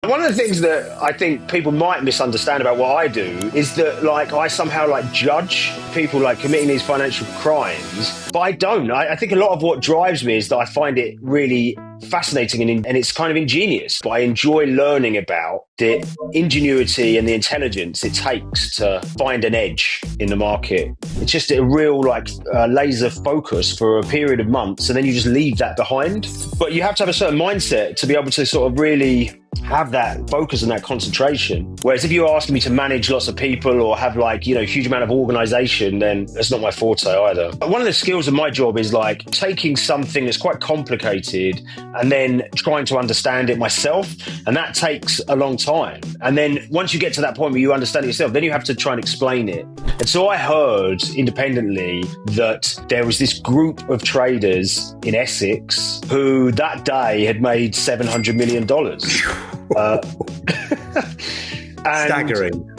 One of the things that I think people might misunderstand about what I do is that, like, I somehow, like, judge people, like, committing these financial crimes, but I don't. I think a lot of what drives me is that I find it really fascinating and it's kind of ingenious. But I enjoy learning about the ingenuity and the intelligence it takes to find an edge in the market. It's just a real, like, laser focus for a period of months, and then you just leave that behind. But you have to have a certain mindset to be able to sort of really have that focus and that concentration. Whereas if you're asking me to manage lots of people or have, like, you know, a huge amount of organization, then that's not my forte either. One of the skills of my job is, like, taking something that's quite complicated and then trying to understand it myself. And that takes a long time. And then once you get to that point where you understand it yourself, then you have to try and explain it. And so I heard independently that there was this group of traders in Essex who that day had made $700 million. Staggering.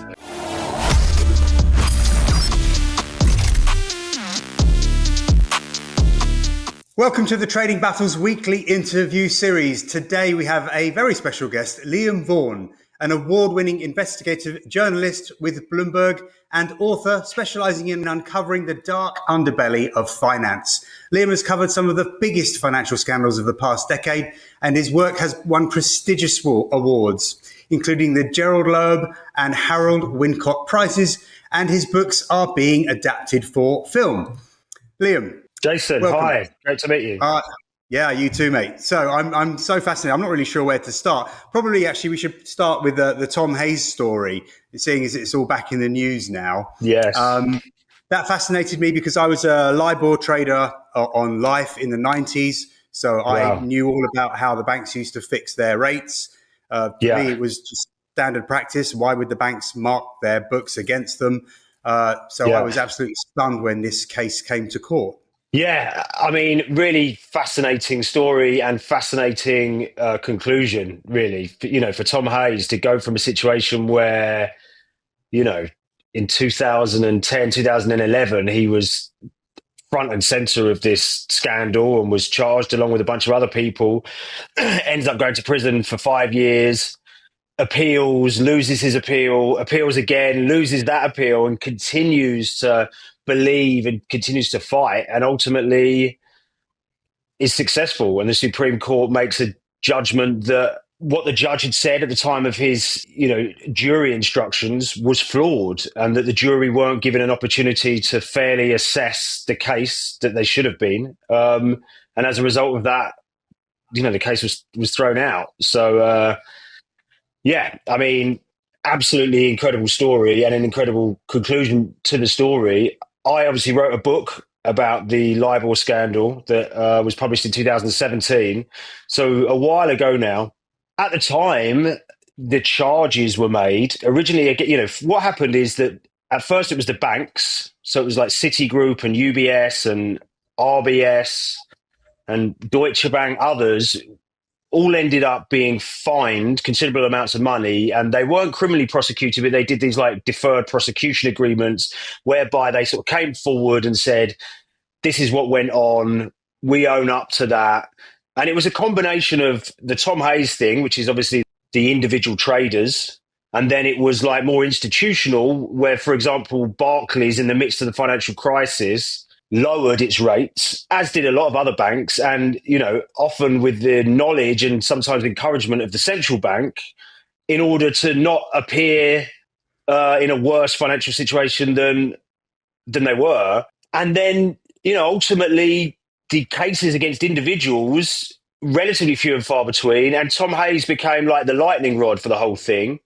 Welcome to the Trading Battles weekly interview series. Today we have a very special guest, Liam Vaughan, an award-winning investigative journalist with Bloomberg and author specializing in uncovering the dark underbelly of finance. Liam has covered some of the biggest financial scandals of the past decade, and his work has won prestigious awards, including the Gerald Loeb and Harold Wincott Prizes, and his books are being adapted for film. Liam. Jason, welcome. Hi, great to meet you. Yeah, you too, mate. So I'm so fascinated. I'm not really sure where to start. Probably, actually, we should start with the Tom Hayes story, seeing as it's all back in the news now. Yes. That fascinated me because I was a LIBOR trader on Life in the 90s. So I knew all about how the banks used to fix their rates. For me, it was just standard practice. Why would the banks mark their books against them? I was absolutely stunned when this case came to court. Yeah, I mean, really fascinating story and fascinating conclusion, really. You know, for Tom Hayes to go from a situation where, you know, in 2010, 2011, he was front and center of this scandal and was charged along with a bunch of other people, ends up going to prison for 5 years, appeals, loses his appeal, appeals again, loses that appeal, and continues to believe and continues to fight, and ultimately is successful. And the Supreme Court makes a judgment that what the judge had said at the time of his, you know, jury instructions was flawed, and that the jury weren't given an opportunity to fairly assess the case that they should have been. And as a result of that, you know, the case was thrown out. So, I mean, absolutely incredible story and an incredible conclusion to the story. I obviously wrote a book about the LIBOR scandal that was published in 2017. So a while ago now. At the time, the charges were made. Originally, you know, what happened is that at first it was the banks. So it was like Citigroup and UBS and RBS and Deutsche Bank, others, all ended up being fined considerable amounts of money, and they weren't criminally prosecuted, but they did these like deferred prosecution agreements whereby they sort of came forward and said, this is what went on, we own up to that. And it was a combination of the Tom Hayes thing, which is obviously the individual traders, and then it was like more institutional, where, for example, Barclays in the midst of the financial crisis lowered its rates, as did a lot of other banks, and, you know, often with the knowledge and sometimes encouragement of the central bank, in order to not appear in a worse financial situation than they were. And then, you know, ultimately the cases against individuals, relatively few and far between, and Tom Hayes became like the lightning rod for the whole thing.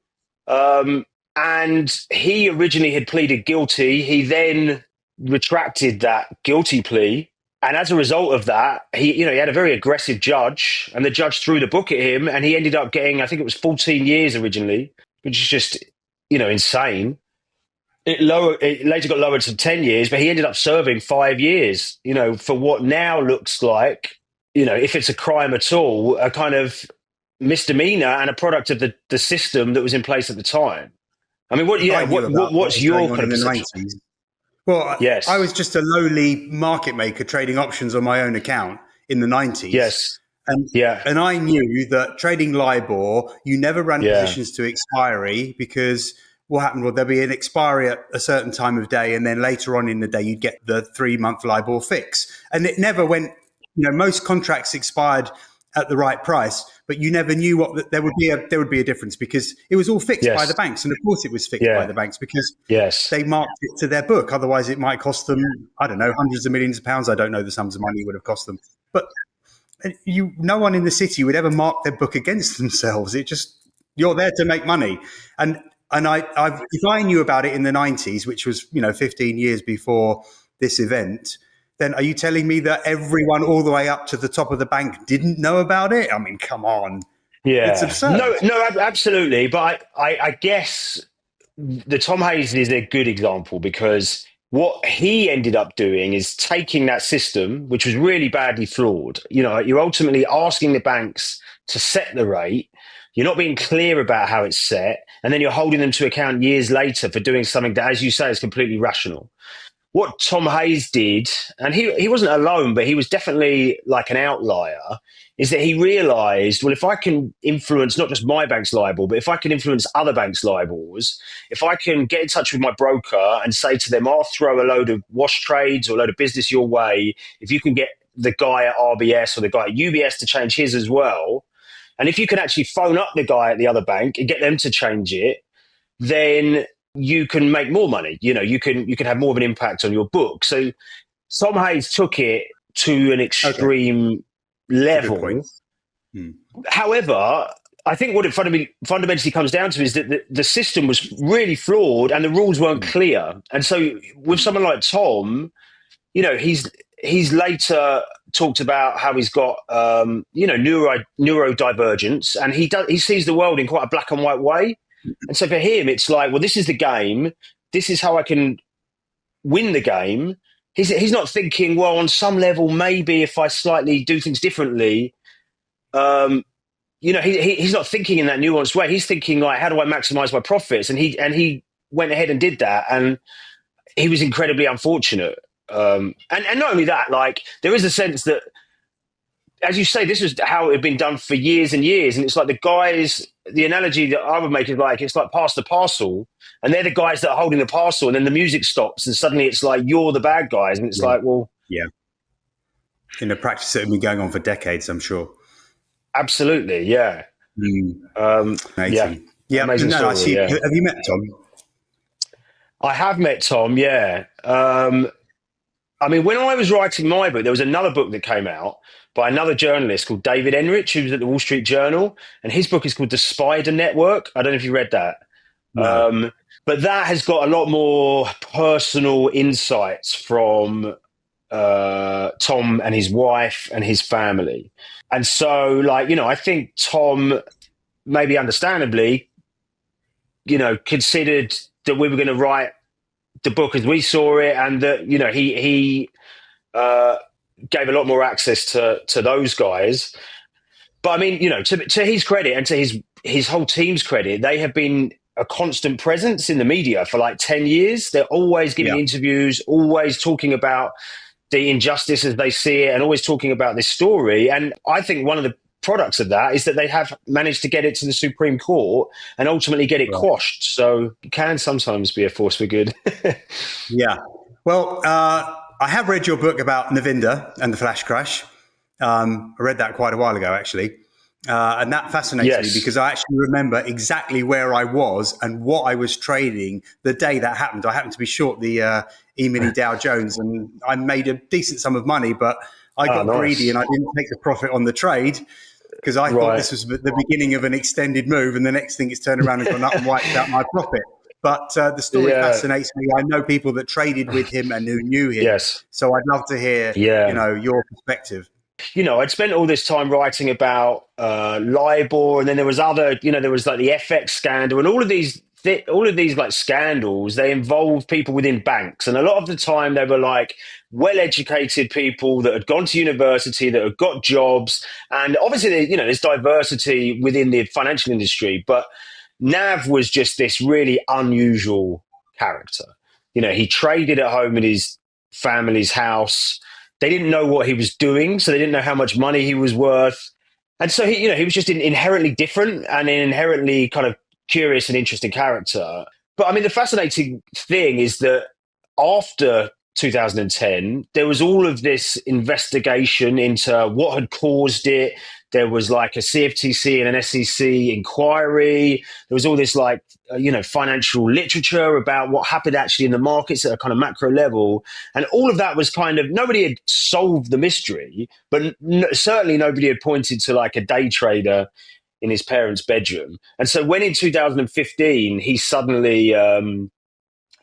And he originally had pleaded guilty. He then retracted that guilty plea, and as a result of that, he had a very aggressive judge, and the judge threw the book at him, and he ended up getting, I think it was 14 years originally, which is just, you know, insane. It later got lowered to 10 years, but he ended up serving 5 years, you know, for what now looks like, you know, if it's a crime at all, a kind of misdemeanor and a product of the system that was in place at the time. I mean, what's your kind of perception? Well, yes. I was just a lowly market maker trading options on my own account in the 90s. Yes. And Yeah. and I knew that trading LIBOR, you never ran Yeah. positions to expiry, because what happened was there'd be an expiry at a certain time of day, and then later on in the day you'd get the 3 month LIBOR fix. And it never went, most contracts expired at the right price, but you never knew what there would be a difference, because it was all fixed by the Yes. banks. And of course it was fixed by Yeah. the banks, because Yes. they marked it to their book. Otherwise it might cost them, I don't know, hundreds of millions of pounds. I don't know the sums of money it would have cost them. But no one in the city would ever mark their book against themselves. You're there to make money. If I knew about it in the 90s, which was 15 years before this event, then are you telling me that everyone all the way up to the top of the bank didn't know about it? I mean, come on, it's Yeah. absurd. No, absolutely. But I guess the Tom Hayes is a good example, because what he ended up doing is taking that system, which was really badly flawed. You're ultimately asking the banks to set the rate. You're not being clear about how it's set. And then you're holding them to account years later for doing something that, as you say, is completely rational. What Tom Hayes did, and he wasn't alone, but he was definitely like an outlier, is that he realized, well, if I can influence not just my bank's LIBOR, but if I can influence other banks' LIBORs, if I can get in touch with my broker and say to them, I'll throw a load of wash trades or a load of business your way, if you can get the guy at RBS or the guy at UBS to change his as well, and if you can actually phone up the guy at the other bank and get them to change it, then you can make more money. You can have more of an impact on your book. So Tom Hayes took it to an extreme level. However, I think what it fundamentally comes down to is that the system was really flawed and the rules weren't clear. And so with someone like Tom, he's later talked about how he's got neurodivergence, and he sees the world in quite a black and white way. And so for him, it's like, well, this is the game. This is how I can win the game. He's not thinking, well, on some level, maybe if I slightly do things differently, he's not thinking in that nuanced way. He's thinking like, how do I maximize my profits? And he went ahead and did that. And he was incredibly unfortunate. And not only that, like, there is a sense that, as you say, this is how it had been done for years and years. And it's like the analogy that I would make is like, it's like pass the parcel, and they're the guys that are holding the parcel, and then the music stops and suddenly it's like, you're the bad guys. And it's like, well, yeah. In a practice that has been going on for decades, I'm sure. Absolutely. Yeah. Amazing. Yeah. Amazing story, I see. yeah. Have you met Tom? I have met Tom. Yeah. I mean, when I was writing my book, there was another book that came out by another journalist called David Enrich, who was at the Wall Street Journal, and his book is called The Spider Network. I don't know if you read that. No. But that has got a lot more personal insights from Tom and his wife and his family. And so, like, I think Tom, maybe understandably, considered that we were going to write the book as we saw it, and that he gave a lot more access to those guys. But I mean, to his credit and to his whole team's credit, they have been a constant presence in the media for like 10 years. They're always giving interviews, always talking about the injustice as they see it, and always talking about this story. And I think one of the products of that is that they have managed to get it to the Supreme Court and ultimately get it quashed. So it can sometimes be a force for good. Yeah. Well, I have read your book about Navinder and the flash crash. I read that quite a while ago, actually. And that fascinates me, because I actually remember exactly where I was and what I was trading the day that happened. I happened to be short the E-mini Dow Jones, and I made a decent sum of money, but I got greedy and I didn't take the profit on the trade, because I thought this was the beginning of an extended move, and the next thing it's turned around and gone up and wiped out my profit. But the story fascinates me. I know people that traded with him and who knew him. So I'd love to hear, your perspective. I'd spent all this time writing about LIBOR, and then there was there was like the FX scandal, and all of these like scandals, they involve people within banks. And a lot of the time they were like well-educated people that had gone to university, that had got jobs. And obviously, there's diversity within the financial industry, but Nav was just this really unusual character. He traded at home in his family's house. They didn't know what he was doing, so they didn't know how much money he was worth. And so he was just inherently different and an inherently kind of curious and interesting character. But I mean, the fascinating thing is that after 2010, there was all of this investigation into what had caused it. There was like a CFTC and an SEC inquiry. There was all this financial literature about what happened actually in the markets at a kind of macro level. And all of that was kind of, nobody had solved the mystery, but certainly nobody had pointed to like a day trader in his parents' bedroom. And so when in 2015, he suddenly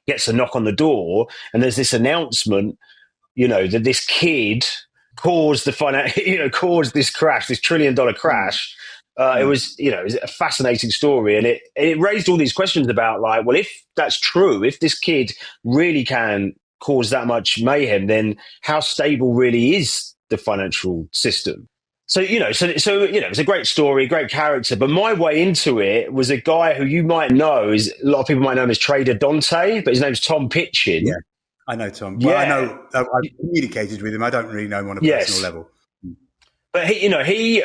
gets a knock on the door and there's this announcement, that this kid caused caused this crash, this $1 trillion crash. It was a fascinating story, and it raised all these questions about like, well, if that's true, if this kid really can cause that much mayhem, then how stable really is the financial system? So it's a great story, great character. But my way into it was a guy who you might know is a lot of people might know him as Trader Dante, but his name's Tom Pitchin. Yeah, I know Tom. Yeah, well, I know I've communicated with him. I don't really know him on a personal level. But he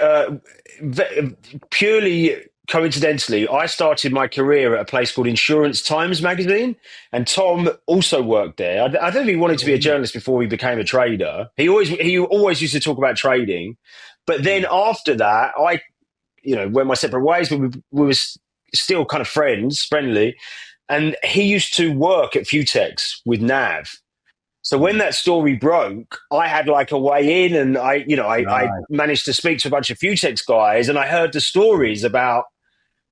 purely coincidentally, I started my career at a place called Insurance Times magazine, and Tom also worked there. I don't think he wanted to be a journalist before he became a trader. He always used to talk about trading, but then after that, I went my separate ways, but we were still kind of friendly, and he used to work at Futex with Nav. So when that story broke, I had like a way in, and I managed to speak to a bunch of Futex guys, and I heard the stories about,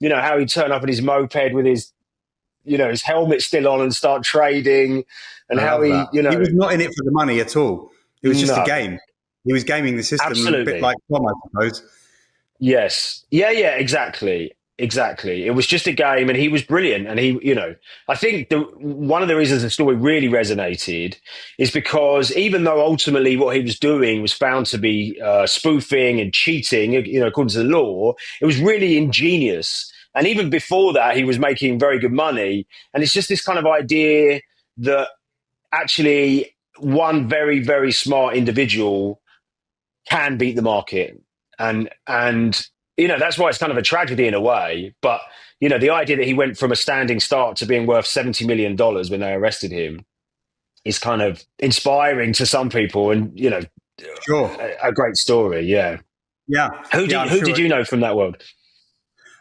how he'd turn up in his moped with his, his helmet still on and start trading, and how he was not in it for the money at all. It was just a game. He was gaming the system, absolutely. A bit like Tom, I suppose. Yes. Yeah, exactly. Exactly. It was just a game, and he was brilliant. And he, I think one of the reasons the story really resonated is because even though ultimately what he was doing was found to be spoofing and cheating, according to the law, it was really ingenious. And even before that, he was making very good money. And it's just this kind of idea that actually one very, very smart individual can beat the market. And that's why it's kind of a tragedy in a way. But, the idea that he went from a standing start to being worth $70 million when they arrested him is kind of inspiring to some people, and, sure, a great story. Yeah. Yeah. Who did you know from that world?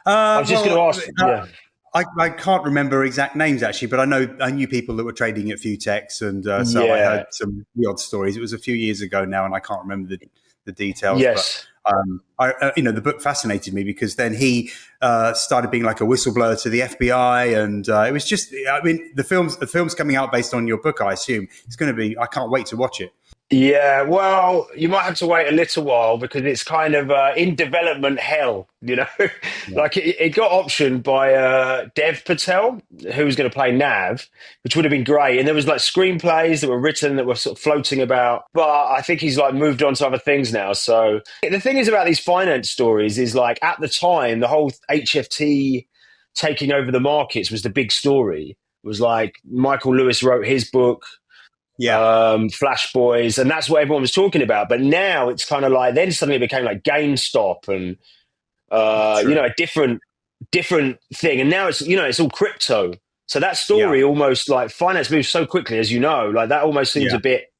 I was just going to ask. I can't remember exact names actually, but I knew people that were trading at Futex, and so I heard some of the odd stories. It was a few years ago now, and I can't remember the details. Yes. But the book fascinated me because then he started being like a whistleblower to the FBI, and it was just, the film's coming out based on your book. I assume it's going to be. I can't wait to watch it. Yeah, well, you might have to wait a little while because it's kind of in development hell, Yeah. Like it got optioned by Dev Patel, who was going to play Nav, which would have been great. And there was like screenplays that were written that were sort of floating about, but I think he's like moved on to other things now. So the thing is about these finance stories is like at the time, the whole HFT taking over the markets was the big story. It was like Michael Lewis wrote his book. Flash Boys, and that's what everyone was talking about. But now it's kind of like then suddenly it became like GameStop and a different thing. And now it's all crypto. So that story almost like finance moves so quickly, as like that almost seems a bit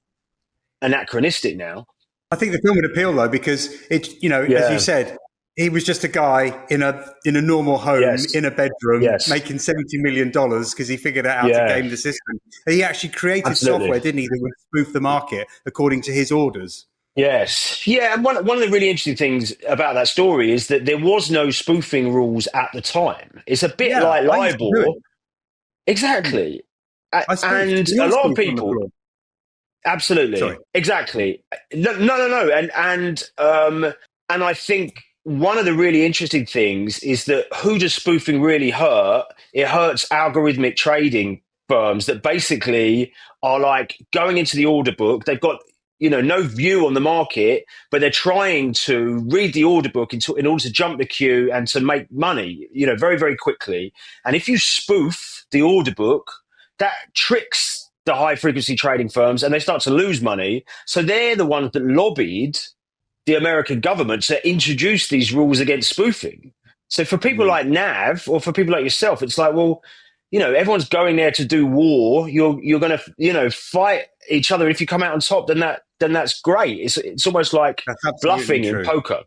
anachronistic now. I think the film would appeal though because it, as you said, he was just a guy in a normal home in a bedroom making $70 million because he figured out how to game the system. He actually created software, didn't he, that would spoof the market according to his orders. Yes. Yeah. And one of the really interesting things about that story is that there was no spoofing rules at the time. It's a bit like LIBOR. Exactly. And a lot of people. Absolutely. Sorry. Exactly. No. And I think one of the really interesting things is that who does spoofing really hurt? It hurts algorithmic trading firms that basically are like going into the order book. They've got, no view on the market, but they're trying to read the order book in order to jump the queue and to make money, very, very quickly. And if you spoof the order book, that tricks the high frequency trading firms and they start to lose money. So they're the ones that lobbied the American government to introduce these rules against spoofing. So for people like Nav or for people like yourself, it's like, well, everyone's going there to do war. You're going to, fight each other. If you come out on top, then that's great. It's almost like bluffing in poker.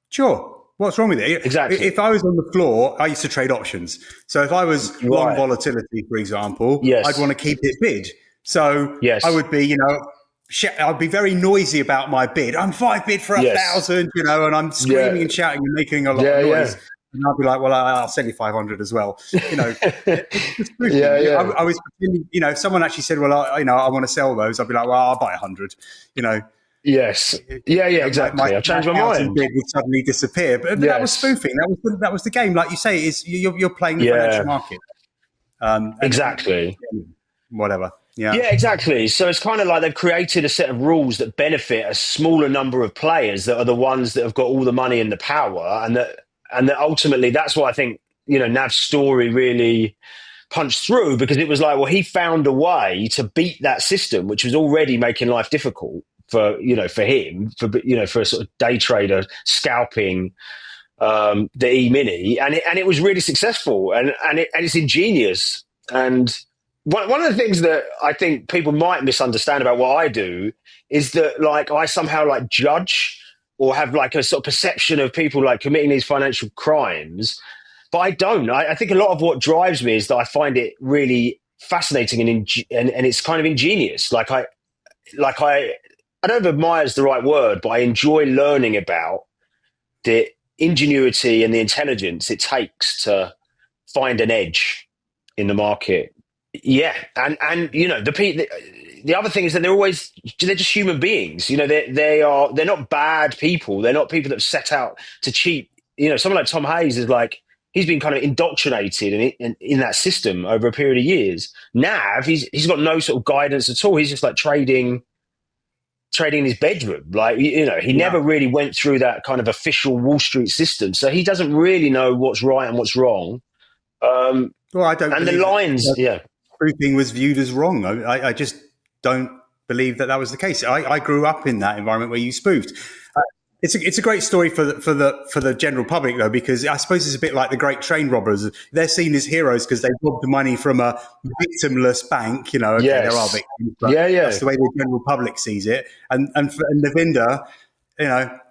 Sure. What's wrong with it? Exactly. If I was on the floor, I used to trade options. So if I was long volatility, for example, I'd want to keep it bid. So I would be, I'd be very noisy about my bid. I'm 5 bid for 1,000, and I'm screaming and shouting and making a lot of noise. Yeah. And I'd be like, well, I'll sell you 500 as well. I was pretending, if someone actually said, well, I want to sell those, I'd be like, well, I'll buy 100, Yes. Yeah, exactly. I've changed my mind. Bid would suddenly disappear, but that was spoofing. That was the game. Like you say, you're playing the financial market. Exactly. Whatever. Yeah, exactly. So it's kind of like they've created a set of rules that benefit a smaller number of players that are the ones that have got all the money and the power, and that ultimately that's why I think Nav's story really punched through, because it was like, well, he found a way to beat that system, which was already making life difficult for him, for a sort of day trader scalping the E-mini, and it was really successful, and it's ingenious. And one of the things that I think people might misunderstand about what I do is that, like, I somehow like judge or have like a sort of perception of people like committing these financial crimes, but I don't. I think a lot of what drives me is that I find it really fascinating and it's kind of ingenious. I don't know if admire is the right word, but I enjoy learning about the ingenuity and the intelligence it takes to find an edge in the market. Yeah, and the other thing is that they're just human beings. They're not bad people. They're not people that set out to cheat. Someone like Tom Hayes is like, he's been kind of indoctrinated in that system over a period of years. Nav, he's got no sort of guidance at all. He's just like trading in his bedroom. Like, he never really went through that kind of official Wall Street system, so he doesn't really know what's right and what's wrong. Well, I don't. And the lines, spoofing was viewed as wrong. I just don't believe that was the case. I grew up in that environment where you spoofed. It's a great story for the general public, though, because I suppose it's a bit like the great train robbers. They're seen as heroes because they robbed the money from a victimless bank. There are victims, but that's the way the general public sees it. And Navinder,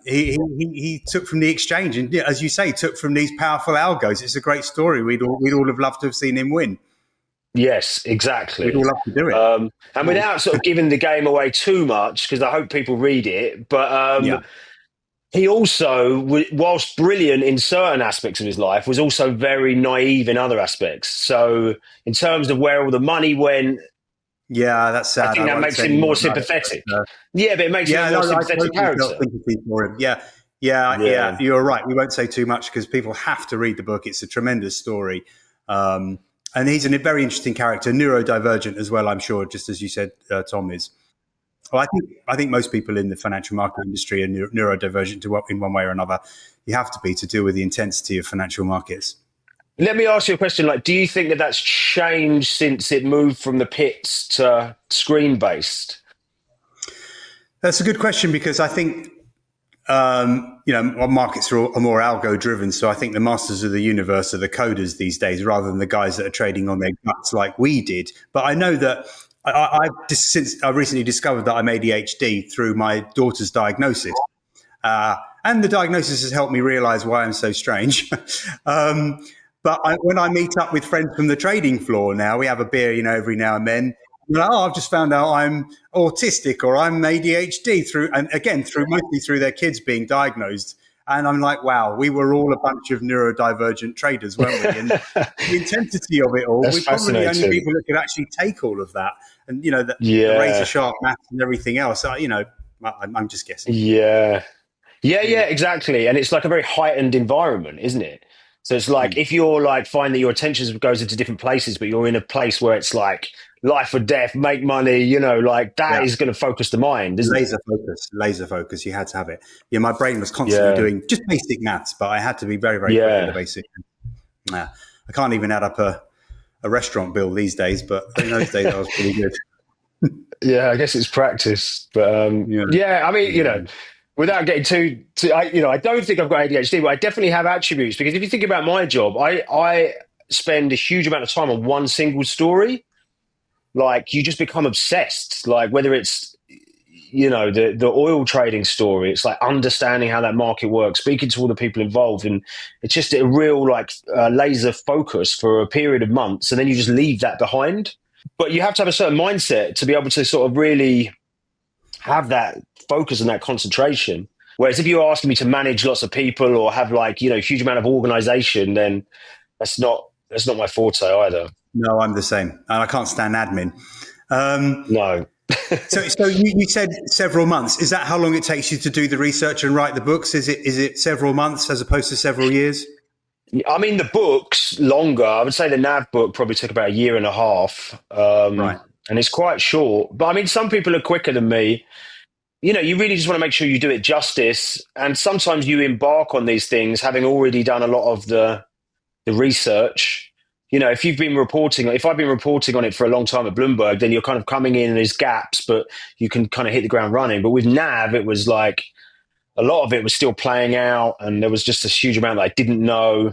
he took from the exchange, and as you say, took from these powerful algos. It's a great story. We'd all have loved to have seen him win. Yes, exactly. We'd all love to do it. And without sort of giving the game away too much, because I hope people read it, but he also, whilst brilliant in certain aspects of his life, was also very naive in other aspects. So in terms of where all the money went, that's sad. I think that makes him more sympathetic. But it makes him a more sympathetic character. For him. Yeah, you're right. We won't say too much because people have to read the book. It's a tremendous story. And he's a very interesting character, neurodivergent as well, I'm sure, just as you said, Tom is. Well, I think most people in the financial market industry are neurodivergent in one way or another. You have to be to deal with the intensity of financial markets. Let me ask you a question. Like, do you think that that's changed since it moved from the pits to screen-based? That's a good question, because I think markets are more algo-driven. So I think the masters of the universe are the coders these days, rather than the guys that are trading on their guts like we did. But I know that since I recently discovered that I'm ADHD through my daughter's diagnosis, and the diagnosis has helped me realize why I'm so strange. But when I meet up with friends from the trading floor now, we have a beer, every now and then. Like, I've just found out I'm autistic or I'm ADHD mostly through their kids being diagnosed. And I'm like, wow, we were all a bunch of neurodivergent traders, weren't we? And the intensity of it all, we're probably the only people that could actually take all of that. And, the razor sharp maths and everything else, I'm just guessing. Yeah, exactly. And it's like a very heightened environment, isn't it? So it's like, if you're like, find that your attention goes into different places, but you're in a place where it's like life or death, make money, that is going to focus the mind, isn't it? Laser focus. You had to have it. Yeah, my brain was constantly doing just basic maths, but I had to be very, very quick at the basic. I can't even add up a restaurant bill these days, but in those days I was pretty good. Yeah, I guess it's practice. But without getting I don't think I've got ADHD, but I definitely have attributes because if you think about my job, I spend a huge amount of time on one single story. Like you just become obsessed. Like whether it's the oil trading story, it's like understanding how that market works, speaking to all the people involved, and it's just a real laser focus for a period of months, and then you just leave that behind. But you have to have a certain mindset to be able to sort of really have that focus and that concentration. Whereas if you're asking me to manage lots of people or have huge amount of organization, then that's not my forte either. No, I'm the same, and I can't stand admin. No. So you said several months. Is that how long it takes you to do the research and write the books? Is it several months as opposed to several years? I mean, the book's longer. I would say the NAV book probably took about a year and a half. Right. And it's quite short. But I mean, some people are quicker than me. You really just want to make sure you do it justice. And sometimes you embark on these things having already done a lot of the research. If I've been reporting on it for a long time at Bloomberg, then you're kind of coming in and there's gaps, but you can kind of hit the ground running. But with NAV, it was like a lot of it was still playing out and there was just a huge amount that I didn't know.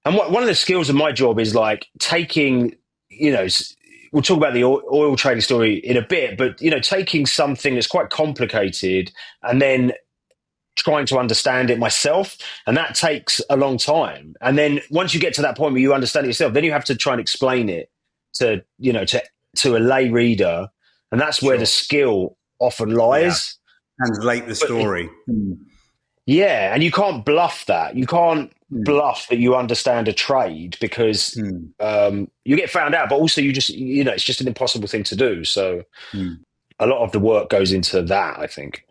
And one of the skills of my job is like taking, we'll talk about the oil trading story in a bit, but, taking something that's quite complicated and then trying to understand it myself. And that takes a long time. And then once you get to that point where you understand it yourself, then you have to try and explain it to a lay reader. And that's where the skill often lies. Yeah. Translate the story. Yeah. And you can't bluff that. You can't bluff that you understand a trade because you get found out, but also you just, it's just an impossible thing to do. So a lot of the work goes into that, I think.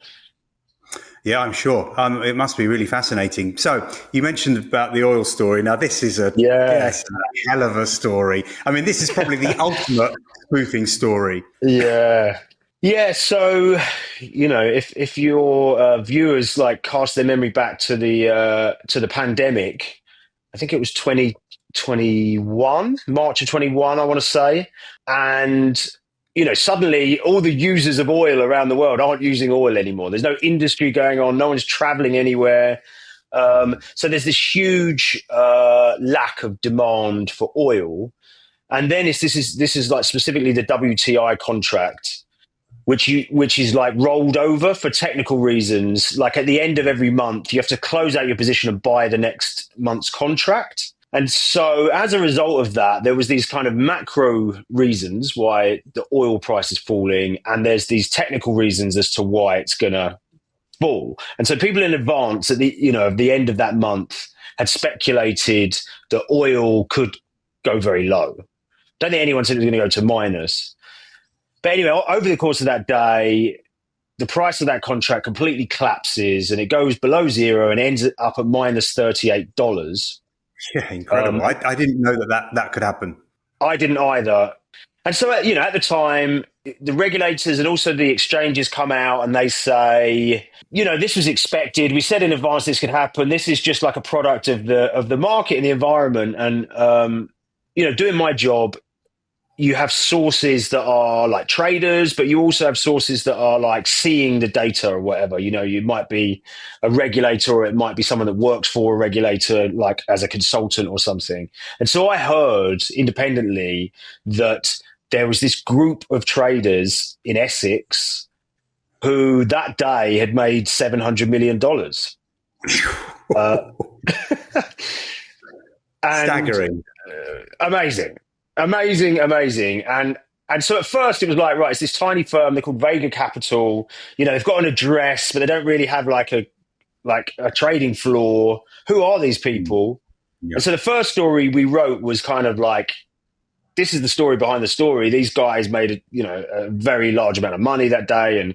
Yeah, I'm sure. It must be really fascinating. So you mentioned about the oil story. Now, this is a hell of a story. I mean, this is probably the ultimate spoofing story. Yeah. Yeah. So, if your viewers cast their memory back to the pandemic, I think it was 2021, March of 21, I want to say. And suddenly all the users of oil around the world aren't using oil anymore. There's no industry going on. No one's traveling anywhere. So there's this huge lack of demand for oil. And then this is like specifically the WTI contract, which is like rolled over for technical reasons. Like at the end of every month, you have to close out your position and buy the next month's contract. And so as a result of that, there was these kind of macro reasons why the oil price is falling, and there's these technical reasons as to why it's going to fall. And so people in advance at the end of that month had speculated that oil could go very low. Don't think anyone said it was going to go to minus. But anyway, over the course of that day, the price of that contract completely collapses and it goes below zero and ends up at minus $38. Yeah, incredible. I didn't know that could happen. I didn't either. And so, at the time, the regulators and also the exchanges come out and they say, this was expected. We said in advance this could happen. This is just like a product of the market and the environment. And, doing my job, you have sources that are like traders, but you also have sources that are like seeing the data or whatever. You might be a regulator or it might be someone that works for a regulator, like as a consultant or something. And so I heard independently that there was this group of traders in Essex who that day had made $700 million. Staggering. Amazing. And so at first it was like, right, it's this tiny firm. They're called Vega Capital. They've got an address, but they don't really have like a trading floor. Who are these people? Yeah. And so the first story we wrote was kind of like, this is the story behind the story. These guys made a very large amount of money that day, and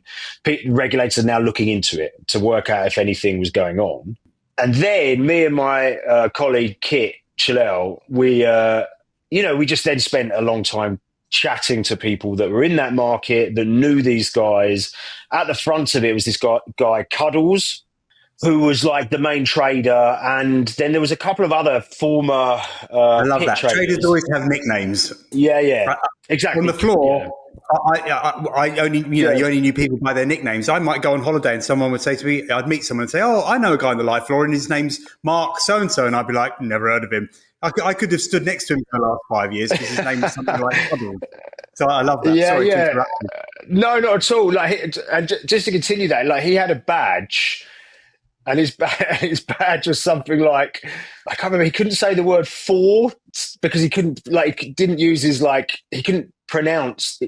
regulators are now looking into it to work out if anything was going on. And then me and my colleague Kit Chilell, we just then spent a long time chatting to people that were in that market, that knew these guys. At the front of it was this guy Cuddles, who was like the main trader. And then there was a couple of other former I love that. traders. Traders always have nicknames. Yeah, exactly. On the floor, I only, Yeah. you only knew people by their nicknames. I might go on holiday and someone would say to me, I'd meet someone and say, "Oh, I know a guy on the life floor, and his name's Mark so and so," and I'd be like, "Never heard of him." I could have stood next to him for the last 5 years because his name was something like Cuddles. So I love that. Yeah, Sorry to yeah. interrupt you. No, not at all. And just to continue that, like he had a badge, and his badge was something like I can't remember. He couldn't say the word "for" because he couldn't didn't use his he couldn't pronounce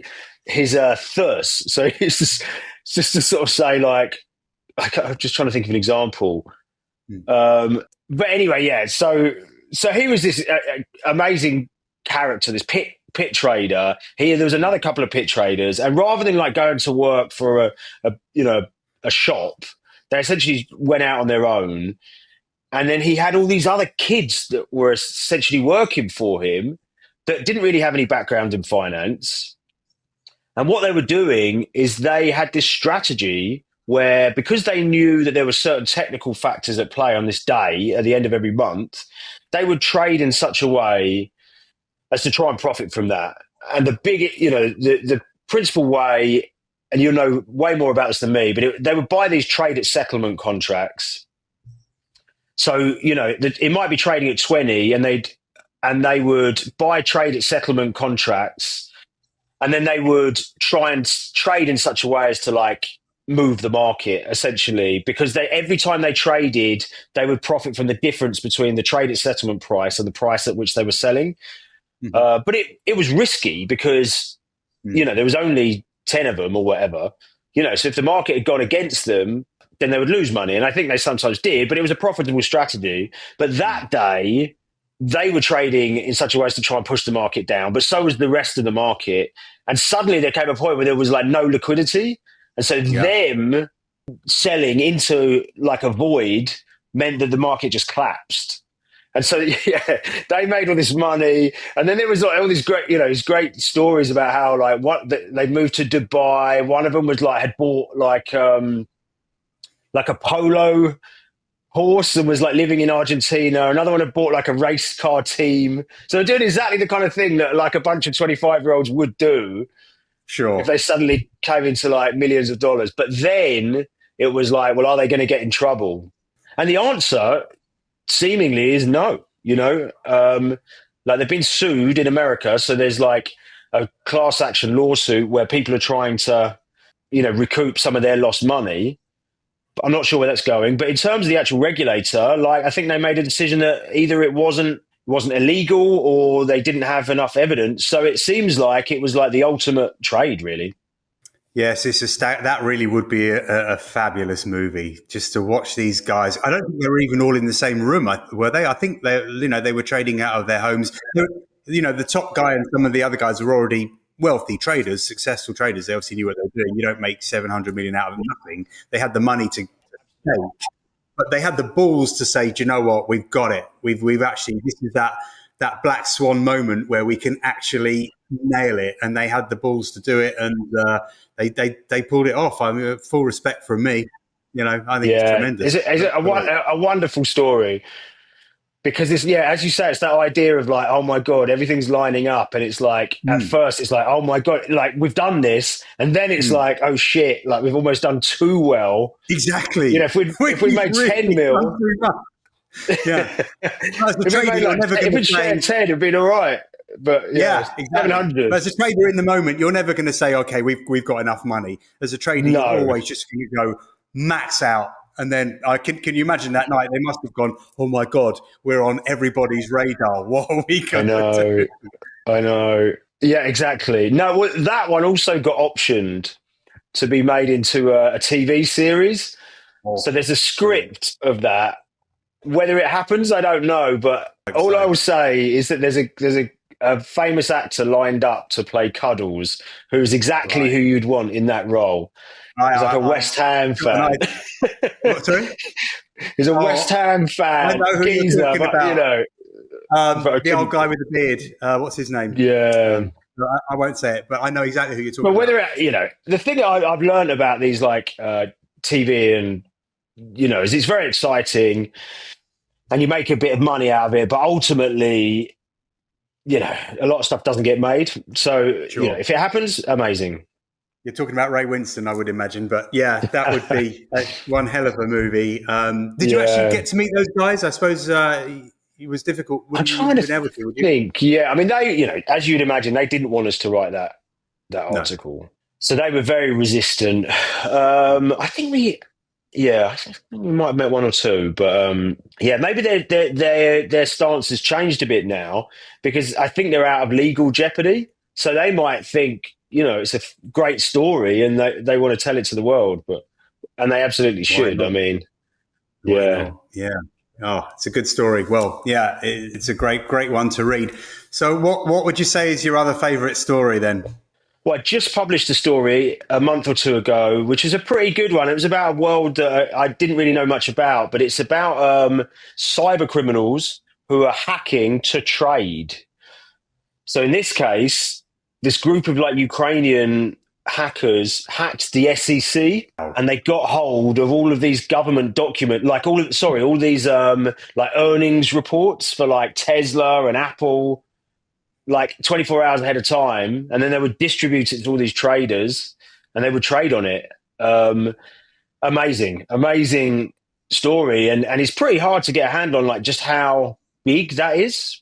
his thirst. So it's just to sort of say I'm just trying to think of an example. Hmm. But anyway, yeah. So he was this amazing character, this pit trader. There was another couple of pit traders, and rather than like going to work for a shop, they essentially went out on their own. And then he had all these other kids that were essentially working for him that didn't really have any background in finance. And what they were doing is they had this strategy where, because they knew that there were certain technical factors at play on this day at the end of every month, they would trade in such a way as to try and profit from that. And the principal way, and you'll know way more about this than me, but they would buy these trade at settlement contracts. So, it might be trading at 20 and they would buy trade at settlement contracts, and then they would try and trade in such a way as to move the market essentially, because every time they traded, they would profit from the difference between the trade at settlement price and the price at which they were selling. Mm-hmm. But it was risky because, there was only 10 of them or whatever, so if the market had gone against them, then they would lose money. And I think they sometimes did, but it was a profitable strategy. But that day, they were trading in such a way as to try and push the market down, but so was the rest of the market. And suddenly there came a point where there was no liquidity. And so them selling into a void meant that the market just collapsed. And so, they made all this money. And then there was all these great, these great stories about how they moved to Dubai. One of them was had bought a polo horse and was living in Argentina. Another one had bought a race car team. So they're doing exactly the kind of thing that a bunch of 25-year-olds would do. Sure. If they suddenly came into millions of dollars. But then it was well, are they going to get in trouble? And the answer seemingly is no. They've been sued in America. So there's a class action lawsuit where people are trying to, recoup some of their lost money. I'm not sure where that's going, but in terms of the actual regulator, I think they made a decision that either it wasn't illegal or they didn't have enough evidence. So it seems like it was the ultimate trade, really. Yes, that really would be a fabulous movie just to watch these guys. I don't think they were even all in the same room, were they? I think they were trading out of their homes. The top guy and some of the other guys were already wealthy traders, successful traders. They obviously knew what they were doing. You don't make 700 million out of nothing. They had the money to take, but they had the balls to say, "Do you know what? We've got it. We've actually, this is that black swan moment where we can actually nail it." And they had the balls to do it, and they pulled it off. I mean, full respect from me. I think it's tremendous. Is it a wonderful story? Because as you say, it's that idea of oh my God, everything's lining up. And it's at first it's oh my God, we've done this. And then it's oh shit, we've almost done too well. Exactly. If we made really 10 mil. Yeah. If we shared 10, it'd been all right. But exactly. 700. As a trader in the moment, you're never going to say, okay, we've got enough money. As a trader, you're always just going to go max out. And then can you imagine that night? They must have gone, oh my God, we're on everybody's radar. What are we going to do? I know. Yeah, exactly. No, that one also got optioned to be made into a TV series. Oh, so there's a script of that. Whether it happens, I don't know. But all I will say is that there's a famous actor lined up to play Cuddles, who's exactly who you'd want in that role. He's a West Ham fan. What, sorry? He's a West Ham fan. I know who you're talking about. The old guy with the beard. What's his name? Yeah. I won't say it, but I know exactly who you're talking about. The thing I've learned about these TV and, is it's very exciting and you make a bit of money out of it, but ultimately a lot of stuff doesn't get made. So, Sure. if it happens, amazing. You're talking about Ray Winston, I would imagine, but yeah, that would be one hell of a movie. Did you actually Yeah. get to meet those guys? I suppose it was difficult. I'm Wouldn't you trying have to been able to? Would you? think. Yeah. I mean, they, as you'd imagine, they didn't want us to write that No. article. So they were very resistant. I think I think we might have met one or two, but maybe their stance has changed a bit now because I think they're out of legal jeopardy. So they might think, it's a great story and they want to tell it to the world, and they absolutely Why should. not? I mean, Why yeah. not? Yeah. Oh, it's a good story. Well, yeah, it's a great one to read. So what would you say is your other favourite story then? Well, I just published a story a month or two ago, which is a pretty good one. It was about a world that I didn't really know much about, but it's about cyber criminals who are hacking to trade. So in this case, this group of Ukrainian hackers hacked the SEC and they got hold of all of these government documents, all these earnings reports for Tesla and Apple, 24 hours ahead of time, and then they would distribute it to all these traders and they would trade on it. Amazing story. And it's pretty hard to get a hand on just how big that is.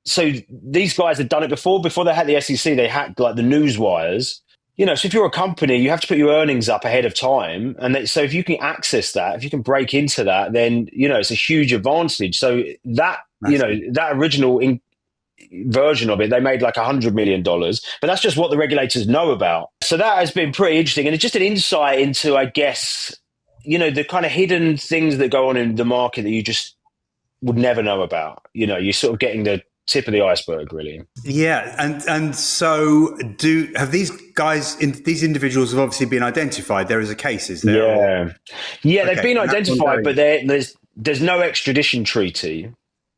So these guys had done it before they had the SEC, they hacked the news wires. So if you're a company, you have to put your earnings up ahead of time. And so if you can access that, if you can break into that, then, it's a huge advantage. So that, that original version of it, they made $100 million, but that's just what the regulators know about. So that has been pretty interesting. And it's just an insight into, I guess, the kind of hidden things that go on in the market that you just would never know about. You're sort of getting the tip of the iceberg, really. Yeah, and so have these guys, these individuals have obviously been identified? There is a case, is there? Yeah, they've been identified, but there's no extradition treaty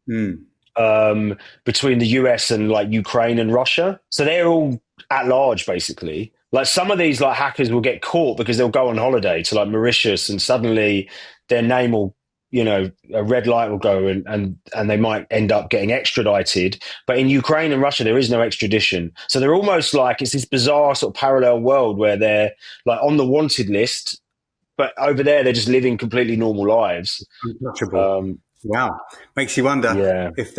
between the US and Ukraine and Russia. So they're all at large, basically. Some of these hackers will get caught because they'll go on holiday to Mauritius, and suddenly their name will, a red light will go and they might end up getting extradited. But in Ukraine and Russia, there is no extradition. So they're almost it's this bizarre sort of parallel world where they're on the wanted list, but over there, they're just living completely normal lives. Untouchable. Wow. Makes you wonder if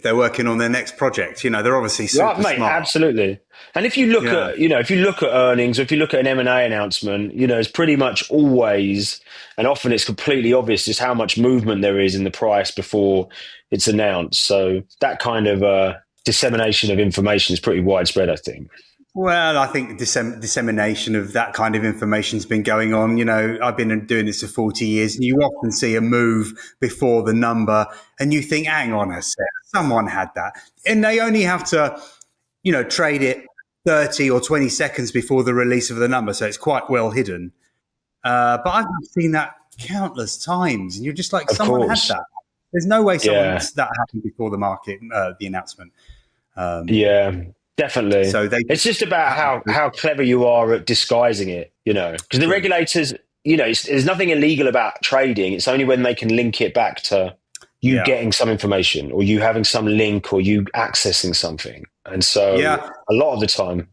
they're working on their next project. They're obviously super smart. Absolutely. And if you look at, if you look at earnings, or if you look at an M&A announcement, it's pretty much always, and often it's completely obvious just how much movement there is in the price before it's announced. So that kind of dissemination of information is pretty widespread, I think. Well, I think dissemination of that kind of information has been going on. I've been doing this for 40 years, and you often see a move before the number, and you think, hang on a sec, someone had that. And they only have to, trade it 30 or 20 seconds before the release of the number, so it's quite well hidden. But I've seen that countless times, and you're just like, someone had that. There's no way that happened before the market, the announcement. Definitely. So it's just about how clever you are at disguising it, because the regulators, there's nothing illegal about trading. It's only when they can link it back to you getting some information, or you having some link, or you accessing something. And so a lot of the time,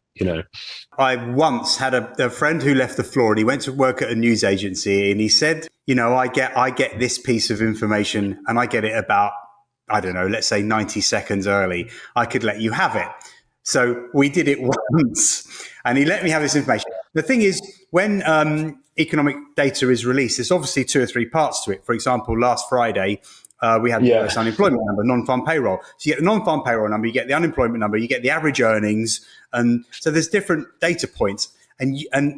I once had a friend who left the floor, and he went to work at a news agency, and he said, I get this piece of information, and I get it about, I don't know, let's say 90 seconds early. I could let you have it. So we did it once, and he let me have this information. The thing is, when economic data is released, there's obviously 2 or 3 parts to it. For example, last Friday, we had the US unemployment number, non-farm payroll. So you get the non-farm payroll number, you get the unemployment number, you get the average earnings. And so there's different data points. And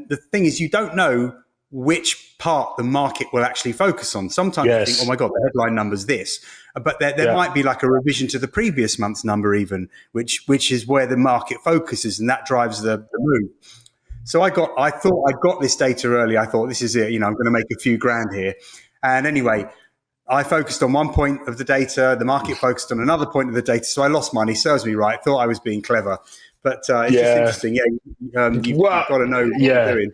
the thing is, you don't know which part the market will actually focus on. Sometimes you think, oh my God, the headline number's this. But there might be a revision to the previous month's number even, which is where the market focuses, and that drives the move. So I thought I got this data early. I thought, this is it. I'm going to make a few grand here. And anyway, I focused on one point of the data. The market focused on another point of the data. So I lost money. Serves me right. Thought I was being clever. But it's just interesting. You've got to know what you're doing.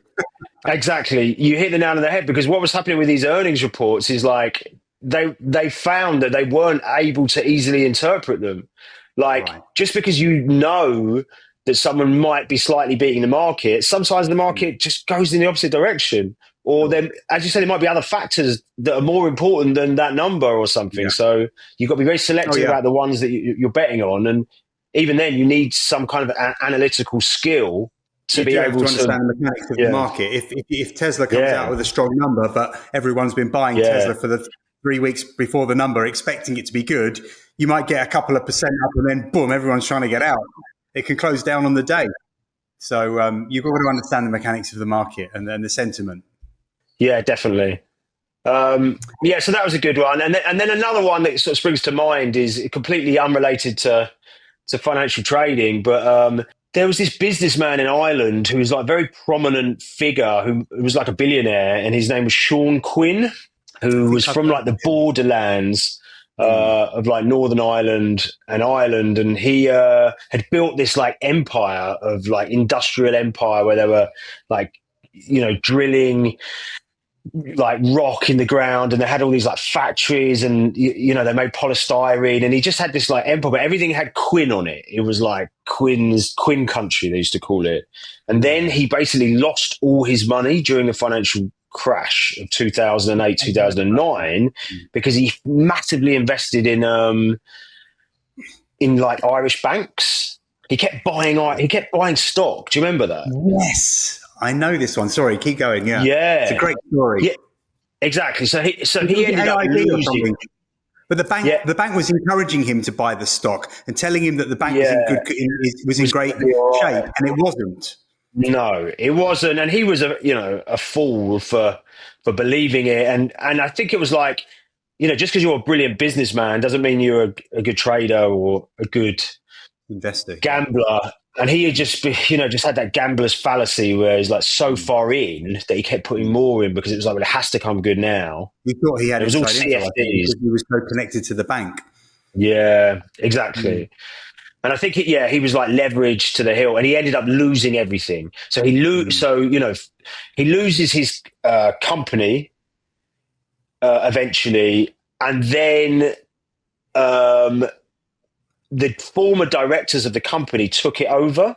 Exactly. You hit the nail on the head, because what was happening with these earnings reports is they found that they weren't able to easily interpret them. Like, Right. just because you know that someone might be slightly beating the market, sometimes the market just goes in the opposite direction. Or Sure. then, as you said, there might be other factors that are more important than that number or something. Yeah. So you've got to be very Oh, selective yeah. about the ones that you're betting on. And even then, you need some kind of analytical skill to You be do have able to to, understand the mechanics of the yeah, market. If Tesla comes out yeah, with a strong number, but everyone's been buying yeah, Tesla for the 3 weeks before the number, expecting it to be good, you might get a couple of percent up, and then boom, everyone's trying to get out. It can close down on the day. So you've got to understand the mechanics of the market and the sentiment. yeah, definitely. Yeah, so that was a good one, and then another one that sort of springs to mind is completely unrelated to financial trading, but there was this businessman in Ireland who was like a very prominent figure who was like a billionaire, and his name was Sean Quinn, I who was think I've from heard like the of him. borderlands of like Northern Ireland and Ireland, and he had built this like empire of like industrial empire where they were like drilling like rock in the ground, and they had all these like factories, and they made polystyrene, and he just had this like empire, but everything had Quinn on it. It was like Quinn country, they used to call it. And then he basically lost all his money during the financial crash of 2008 2009 because he massively invested in like Irish banks. He kept buying stock. Do you remember that? Yes, I know this one. Sorry, keep going. Yeah, it's a Yeah, great story. yeah, exactly. So he so Was he it ended up AIB or losing. something? But Yeah, the bank was encouraging him to buy the stock and telling him that the bank was in yeah, was in was great going to be all shape, right. and it wasn't. No, it wasn't, and he was a fool for believing it, and I think it was like just because you're a brilliant businessman doesn't mean you're a good trader or a good Investor, yeah. gambler. And he had just had that gambler's fallacy where he's like so far in that he kept putting more in because it was like, well, it has to come good now. He thought he had And it was all inside info, I think, CFDs. because he was so connected to the bank. Yeah, Mm. exactly. And I think, he was like leveraged to the hill, and he ended up losing everything. So Mm. he loses his company eventually, and then the former directors of the company took it over,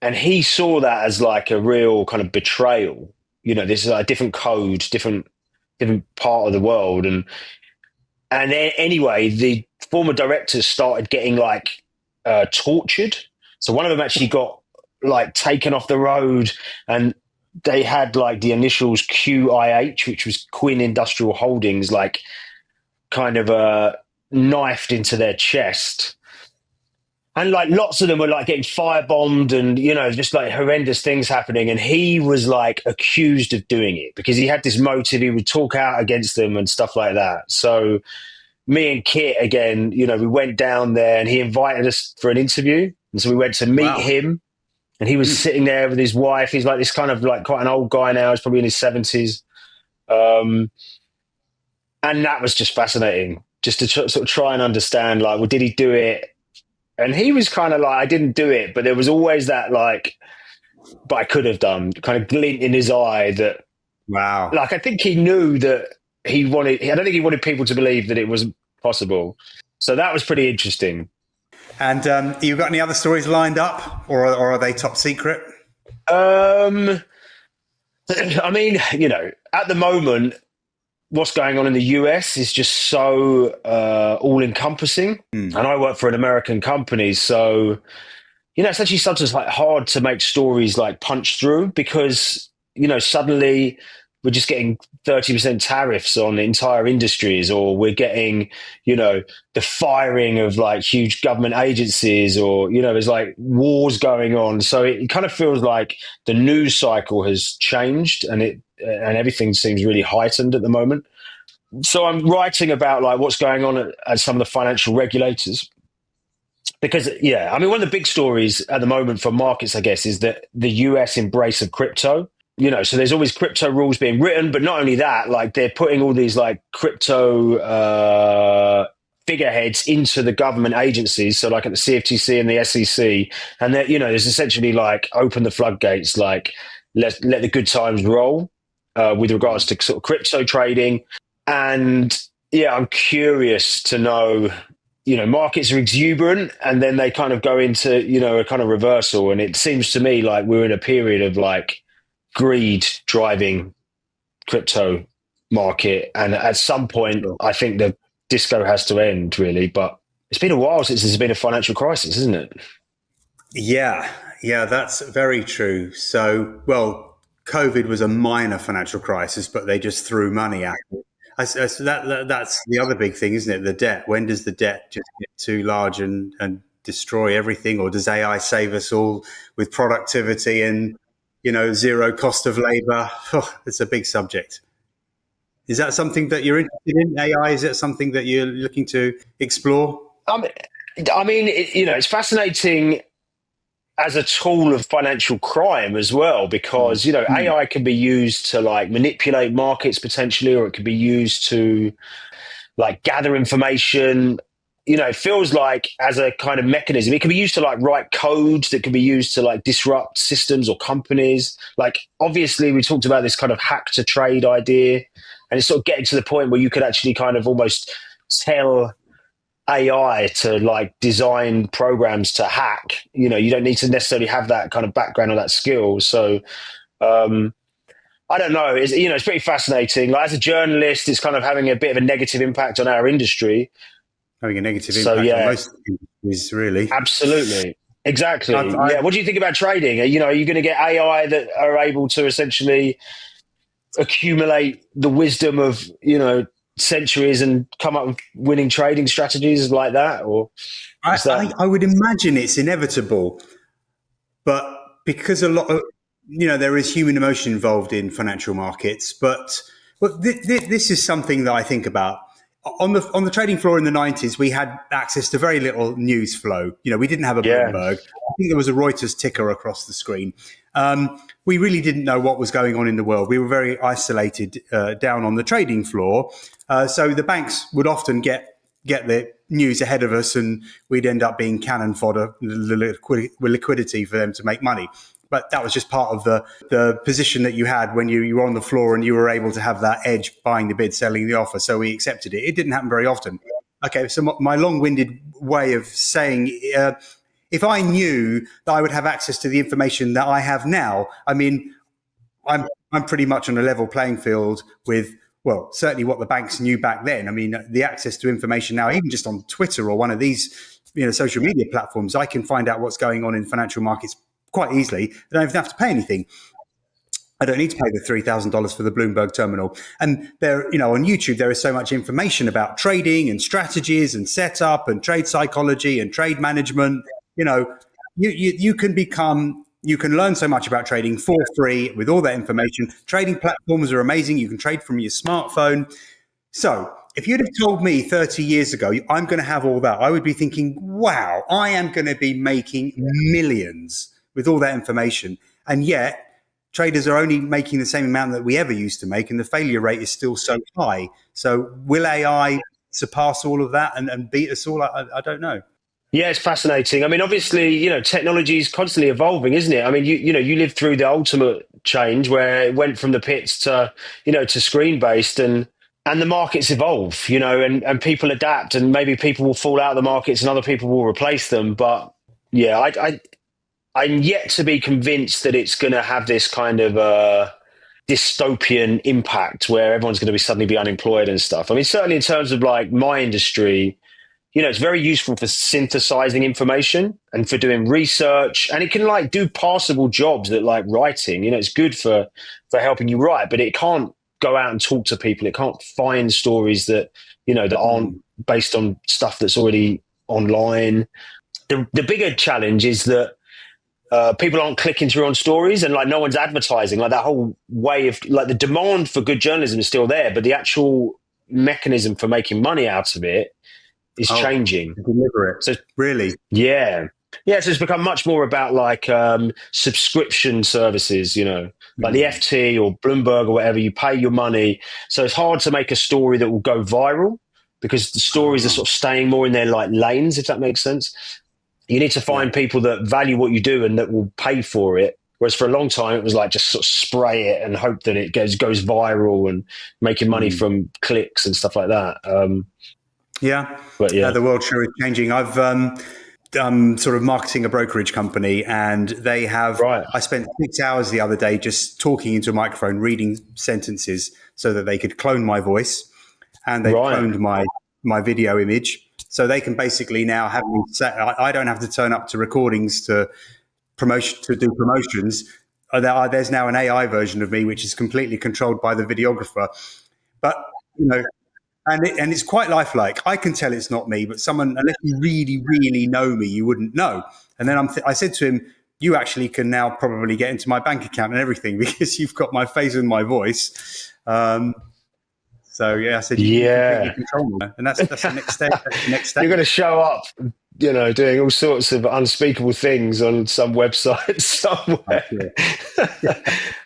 and he saw that as like a real kind of betrayal. This is like a different code, different part of the world, and anyway, the former directors started getting like tortured. So one of them actually got like taken off the road, and they had like the initials QIH, which was Quinn Industrial Holdings, like kind of knifed into their chest. And like lots of them were like getting firebombed and, just like horrendous things happening. And he was like accused of doing it because he had this motive. He would talk out against them and stuff like that. So me and Kit, again, we went down there and he invited us for an interview. And so we went to meet Wow. him, and he was sitting there with his wife. He's like this kind of like quite an old guy now. He's probably in his 70s. And that was just fascinating just to sort of try and understand, like, well, did he do it? And he was kind of like, I didn't do it, but there was always that like, but I could have done kind of glint in his eye that, Wow. like, I think he knew that I don't think he wanted people to believe that it was possible. So that was pretty interesting. And you got any other stories lined up, or are they top secret? I mean, at the moment, what's going on in the US is just so all encompassing. And I work for an American company. So, it's actually sometimes like hard to make stories like punch through because, suddenly we're just getting 30% tariffs on entire industries, or we're getting, the firing of like huge government agencies, or, there's like wars going on. So it kind of feels like the news cycle has changed, and everything seems really heightened at the moment. So I'm writing about like what's going on at some of the financial regulators. Because, I mean, one of the big stories at the moment for markets, I guess, is that the US embrace of crypto. So there's always crypto rules being written, but not only that, like they're putting all these like crypto figureheads into the government agencies. So like at the CFTC and the SEC, and that, there's essentially like open the floodgates, like let the good times roll with regards to sort of crypto trading. And yeah, I'm curious to know, markets are exuberant and then they kind of go into, a kind of reversal. And it seems to me like we're in a period of like greed driving crypto market. And at some point, Sure. I think the disco has to end, really. But it's been a while since there's been a financial crisis, isn't it? Yeah, yeah, that's very true. So, well, COVID was a minor financial crisis, but they just threw money at it. So that's the other big thing, isn't it? The debt. When does the debt just get too large and destroy everything, or does AI save us all with productivity and zero cost of labor? Oh, it's a big subject. Is that something that you're interested in? AI? Is it something that you're looking to explore? Um, I mean, it's fascinating as a tool of financial crime as well, because Mm. AI can be used to like manipulate markets potentially, or it can be used to like gather information. It feels like as a kind of mechanism, it can be used to like write codes that can be used to like disrupt systems or companies. Like obviously we talked about this kind of hack to trade idea, and it's sort of getting to the point where you could actually kind of almost tell AI to like design programs to hack. You don't need to necessarily have that kind of background or that skill. So um, I don't know. It's pretty fascinating. Like as a journalist, it's kind of having a bit of a negative impact on our industry. Having a negative So impact on yeah, most industries, really. absolutely, exactly. I've Yeah. What do you think about trading? Are you going to get AI that are able to essentially accumulate the wisdom of centuries and come up with winning trading strategies like that, or I, is that? I, I would imagine it's inevitable, but because a lot of there is human emotion involved in financial markets. But this is something that I think about. On the trading floor in the 90s, we had access to very little news flow. We didn't have a Yeah. Bloomberg. I think there was a Reuters ticker across the screen. We really didn't know what was going on in the world. We were very isolated down on the trading floor. So the banks would often get the news ahead of us, and we'd end up being cannon fodder, liquidity for them to make money. But that was just part of the position that you had when you were on the floor and you were able to have that edge, buying the bid, selling the offer. So we accepted it. It didn't happen very often. Okay, so my long-winded way of saying, if I knew that I would have access to the information that I have now, I mean, I'm pretty much on a level playing field with, well, certainly what the banks knew back then. I mean, the access to information now, even just on Twitter or one of these social media platforms, I can find out what's going on in financial markets quite easily. I don't even have to pay anything. I don't need to pay the $3,000 for the Bloomberg terminal. And there, on YouTube, there is so much information about trading and strategies and setup and trade psychology and trade management. You can learn so much about trading for free with all that information. Trading platforms are amazing. You can trade from your smartphone. So if you'd have told me 30 years ago, I'm going to have all that, I would be thinking, wow, I am going to be making millions with all that information. And yet traders are only making the same amount that we ever used to make. And the failure rate is still so high. So will AI surpass all of that and beat us all? I don't know. Yeah, it's fascinating. I mean, obviously, technology is constantly evolving, isn't it? I mean, you lived through the ultimate change where it went from the pits to screen based, and the markets evolve, and people adapt, and maybe people will fall out of the markets and other people will replace them. But yeah, I'm yet to be convinced that it's going to have this kind of dystopian impact where everyone's going to be suddenly be unemployed and stuff. I mean, certainly in terms of like my industry, it's very useful for synthesizing information and for doing research, and it can like do passable jobs that like writing. It's good for helping you write, but it can't go out and talk to people. It can't find stories that that aren't based on stuff that's already online. The bigger challenge is that people aren't clicking through on stories, and like no one's advertising. Like that whole way of like the demand for good journalism is still there, but the actual mechanism for making money out of it is changing. Deliver it. So Really? yeah. Yeah, so it's become much more about like subscription services, like the FT or Bloomberg or whatever. You pay your money. So it's hard to make a story that will go viral because the stories are sort of staying more in their like lanes, if that makes sense. You need to find people that value what you do and that will pay for it. Whereas for a long time, it was like just sort of spray it and hope that it goes viral and making money from clicks and stuff like that. But yeah, The world sure is changing. I've sort of marketing a brokerage company, and they have. Right. I spent 6 hours the other day just talking into a microphone, reading sentences, so that they could clone my voice, and they cloned my video image, so they can basically now have me set. I don't have to turn up to recordings to do promotions. There's now an AI version of me, which is completely controlled by the videographer. But and it's quite lifelike. I can tell it's not me, but someone, unless you really, really know me, you wouldn't know. And then I said to him, "You actually can now probably get into my bank account and everything because you've got my face and my voice." So yeah, I said, "You completely control me," and that's the next step. That's the next step. You're going to show up, doing all sorts of unspeakable things on some website somewhere.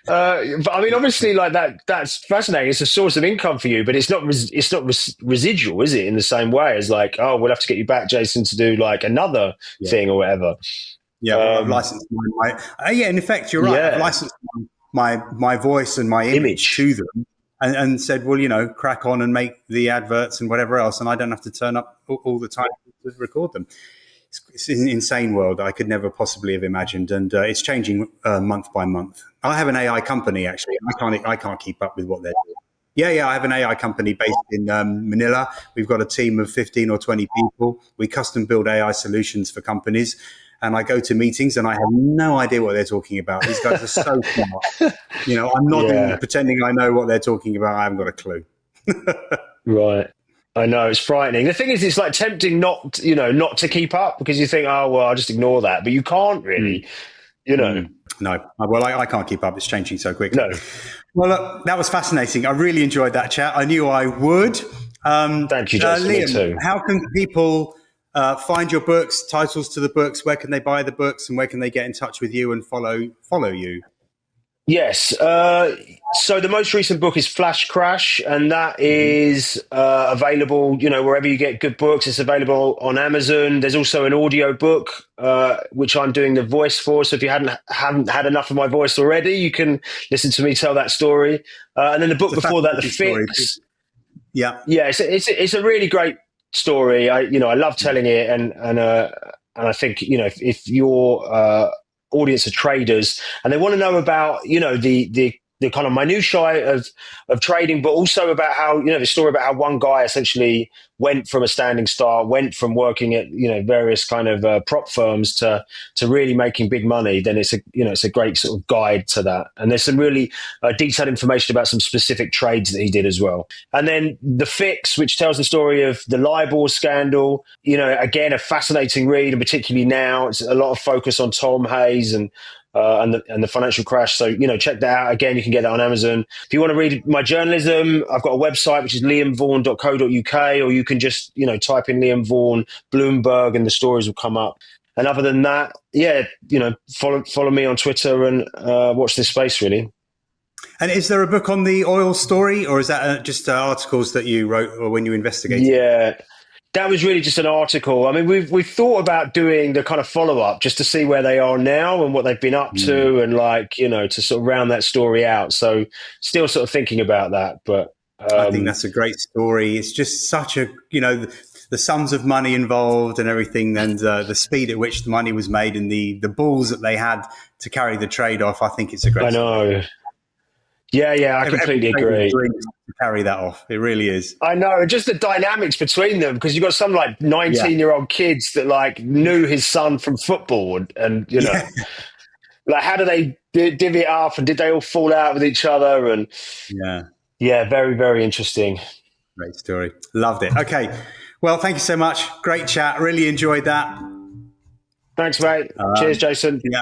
But I mean, obviously, like that's fascinating. It's a source of income for you, but it's not residual, is it? In the same way as like, oh, we'll have to get you back, Jason, to do like another thing or whatever. Yeah, I've licensed my in effect, you're right. I've licensed my voice and my image to them. And said, well, crack on and make the adverts and whatever else, and I don't have to turn up all the time to record them. It's an insane world I could never possibly have imagined, and it's changing month by month. I have an AI company, actually. I can't keep up with what they're doing. Yeah, I have an AI company based in Manila. We've got a team of 15 or 20 people. We custom build AI solutions for companies. And I go to meetings and I have no idea what they're talking about. These guys are so smart. I'm nodding, pretending I know what they're talking about. I haven't got a clue. Right. I know, it's frightening. The thing is, it's like tempting not to keep up because you think, oh, well, I'll just ignore that. But you can't really, No. Well, I can't keep up. It's changing so quickly. No. Well, look, that was fascinating. I really enjoyed that chat. I knew I would. Thank you, Jason. Liam, me too. How can people find your books, titles to the books? Where can they buy the books, and where can they get in touch with you and follow you? Yes. So the most recent book is Flash Crash, and that is available, wherever you get good books. It's available on Amazon. There's also an audio book, which I'm doing the voice for. So if you haven't had enough of my voice already, you can listen to me tell that story. And then the book before that, The Fix. Yeah. It's a really great story. I love telling it, and I think if your audience are traders and they want to know about the kind of minutiae of trading, but also about how the story about how one guy essentially went from a standing start, went from working at various kind of prop firms to really making big money. Then it's a great sort of guide to that. And there's some really detailed information about some specific trades that he did as well. And then The Fix, which tells the story of the LIBOR scandal. Again, a fascinating read, and particularly now it's a lot of focus on Tom Hayes and the financial crash. So, check that out. Again, you can get that on Amazon. If you want to read my journalism, I've got a website, which is liamvaughan.co.uk, or you can just, type in Liam Vaughan, Bloomberg, and the stories will come up. And other than that, follow me on Twitter and watch this space, really. And is there a book on the oil story, or is that just articles that you wrote or when you investigated? Yeah. That was really just an article. I mean, we've thought about doing the kind of follow-up just to see where they are now and what they've been up to, and to sort of round that story out. So still sort of thinking about that. But I think that's a great story. It's just such a, the sums of money involved and everything, and the speed at which the money was made, and the balls that they had to carry the trade off. I think it's a great story. I know. Yeah, I completely agree. To carry that off, it really is. I know, just the dynamics between them, because you've got some 19-year-old kids that knew his son from football, and how do they divvy it up, and did they all fall out with each other? And very, very interesting. Great story, loved it. Okay, well, thank you so much. Great chat, really enjoyed that. Thanks, mate. Cheers, Jason. Yeah.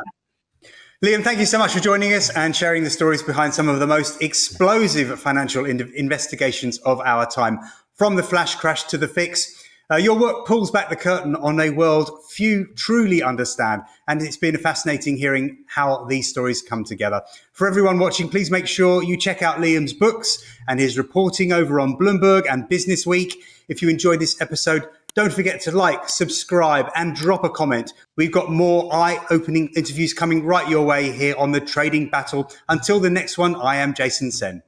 Liam, thank you so much for joining us and sharing the stories behind some of the most explosive financial investigations of our time, from the flash crash to the fix. Your work pulls back the curtain on a world few truly understand, and it's been fascinating hearing how these stories come together. For everyone watching, please make sure you check out Liam's books and his reporting over on Bloomberg and Business Week. If you enjoyed this episode, Don't forget to like, subscribe, and drop a comment. We've got more eye-opening interviews coming right your way here on The Trading Battle. Until the next one, I am Jason Sen.